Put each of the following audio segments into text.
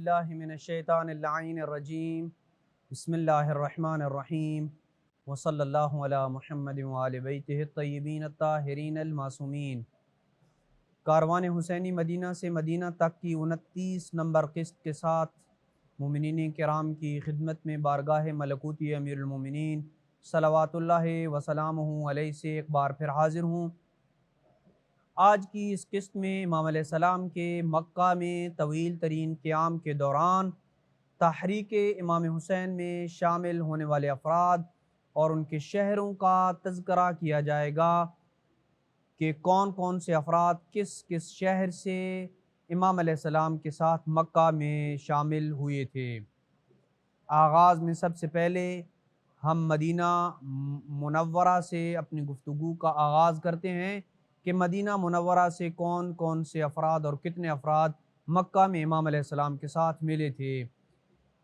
باللہ من الشیطان اللعین الرجیم بسم اللہ الرحمن الرحیم وصلی اللہ علی محمد وآل بیتہ الطیبین الطاہرین المعصومین۔ کاروان حسینی مدینہ سے مدینہ تک کی 29 نمبر قسط کے ساتھ مومنین کرام کی خدمت میں بارگاہ ملکوتی امیر المومنین صلوات اللہ وسلامہ علیہ سے ایک بار پھر حاضر ہوں۔ آج کی اس قسط میں امام علیہ السلام کے مکہ میں طویل ترین قیام کے دوران تحریک امام حسین میں شامل ہونے والے افراد اور ان کے شہروں کا تذکرہ کیا جائے گا کہ کون کون سے افراد کس کس شہر سے امام علیہ السلام کے ساتھ مکہ میں شامل ہوئے تھے۔ آغاز میں سب سے پہلے ہم مدینہ منورہ سے اپنی گفتگو کا آغاز کرتے ہیں کہ مدینہ منورہ سے کون کون سے افراد اور کتنے افراد مکہ میں امام علیہ السلام کے ساتھ ملے تھے۔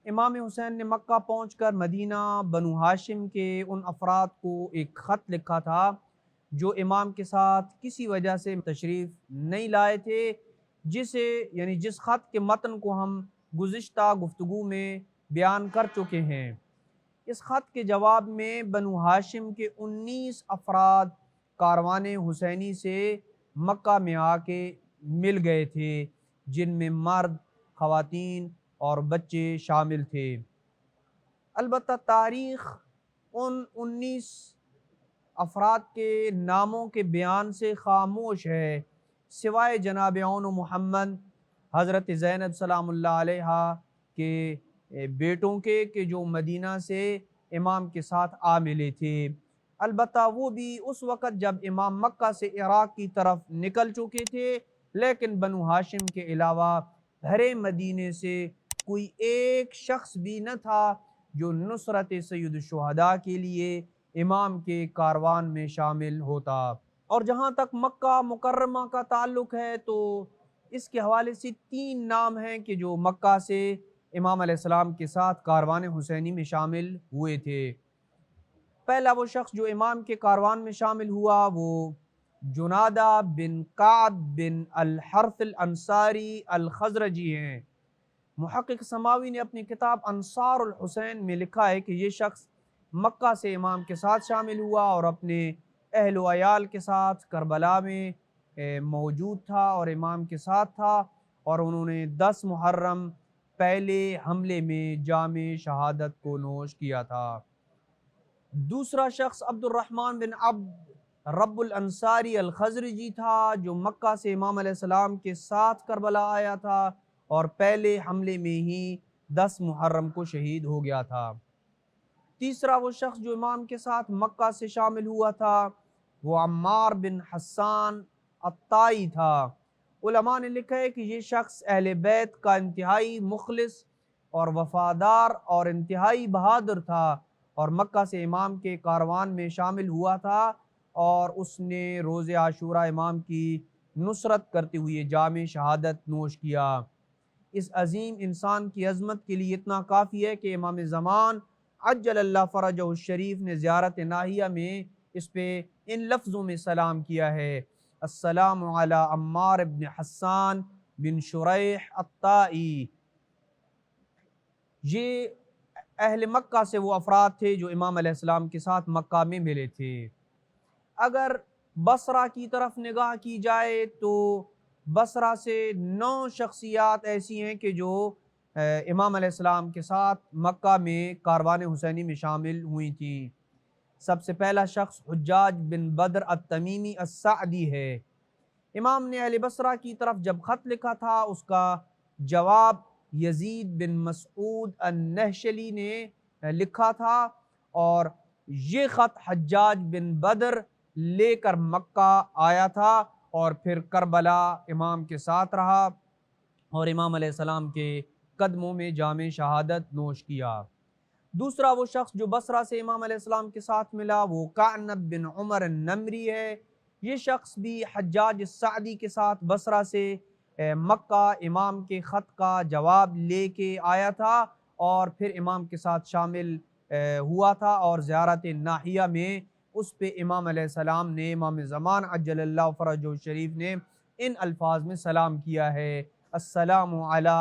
امام حسین نے مکہ پہنچ کر مدینہ بنو ہاشم کے ان افراد کو ایک خط لکھا تھا جو امام کے ساتھ کسی وجہ سے تشریف نہیں لائے تھے، جس خط کے متن کو ہم گزشتہ گفتگو میں بیان کر چکے ہیں۔ اس خط کے جواب میں بنو ہاشم کے 19 افراد کاروان حسینی سے مکہ میں آ کے مل گئے تھے، جن میں مرد، خواتین اور بچے شامل تھے۔ البتہ تاریخ ان 19 افراد کے ناموں کے بیان سے خاموش ہے، سوائے جناب اون محمد حضرت زینب سلام اللہ علیہا کے بیٹوں کے کہ جو مدینہ سے امام کے ساتھ آ ملے تھے۔ البتہ وہ بھی اس وقت جب امام مکہ سے عراق کی طرف نکل چکے تھے، لیکن بنو ہاشم کے علاوہ بھرے مدینے سے کوئی ایک شخص بھی نہ تھا جو نصرت سید الشہداء کے لیے امام کے کاروان میں شامل ہوتا۔ اور جہاں تک مکہ مکرمہ کا تعلق ہے تو اس کے حوالے سے 3 نام ہیں کہ جو مکہ سے امام علیہ السلام کے ساتھ کاروان حسینی میں شامل ہوئے تھے۔ پہلا وہ شخص جو امام کے کاروان میں شامل ہوا وہ جنادہ بن کعب بن الحرث الانصاری الخزرجی ہیں۔ محقق سماوی نے اپنی کتاب انصار الحسین میں لکھا ہے کہ یہ شخص مکہ سے امام کے ساتھ شامل ہوا اور اپنے اہل و عیال کے ساتھ کربلا میں موجود تھا اور امام کے ساتھ تھا، اور انہوں نے 10 محرم پہلے حملے میں جام شہادت کو نوش کیا تھا۔ دوسرا شخص عبد الرحمن بن عبد رب الانصاری الخزرجی تھا جو مکہ سے امام علیہ السلام کے ساتھ کربلا آیا تھا اور پہلے حملے میں ہی 10 محرم کو شہید ہو گیا تھا۔ تیسرا وہ شخص جو امام کے ساتھ مکہ سے شامل ہوا تھا وہ عمار بن حسان الطائی تھا۔ علماء نے لکھا ہے کہ یہ شخص اہل بیت کا انتہائی مخلص اور وفادار اور انتہائی بہادر تھا اور مکہ سے امام کے کاروان میں شامل ہوا تھا، اور اس نے روز عاشوراء امام کی نصرت کرتے ہوئے جام شہادت نوش کیا۔ اس عظیم انسان کی عظمت کے لیے اتنا کافی ہے کہ امام زمان عجل اللہ فرجہ الشریف نے زیارت ناہیہ میں اس پہ ان لفظوں میں سلام کیا ہے: السلام علی عمار بن حسان بن شریح الطائی۔ یہ اہل مکہ سے وہ افراد تھے جو امام علیہ السلام کے ساتھ مکہ میں ملے تھے۔ اگر بصرہ کی طرف نگاہ کی جائے تو بصرہ سے 9 شخصیات ایسی ہیں کہ جو امام علیہ السلام کے ساتھ مکہ میں کاروان حسینی میں شامل ہوئی تھیں۔ سب سے پہلا شخص حجاج بن بدر التمیمی السعدی ہے۔ امام نے اہل بصرہ کی طرف جب خط لکھا تھا اس کا جواب یزید بن مسعود النہشلی نے لکھا تھا، اور یہ خط حجاج بن بدر لے کر مکہ آیا تھا اور پھر کربلا امام کے ساتھ رہا اور امام علیہ السلام کے قدموں میں جام شہادت نوش کیا۔ دوسرا وہ شخص جو بصرہ سے امام علیہ السلام کے ساتھ ملا وہ کعنب بن عمر النمری ہے۔ یہ شخص بھی حجاج السعدی کے ساتھ بصرہ سے مکہ امام کے خط کا جواب لے کے آیا تھا اور پھر امام کے ساتھ شامل ہوا تھا، اور زیارت ناہیہ میں اس پہ امام علیہ السلام نے، امام زمان عجل اللہ فرجہ الشریف نے ان الفاظ میں سلام کیا ہے: السلام علی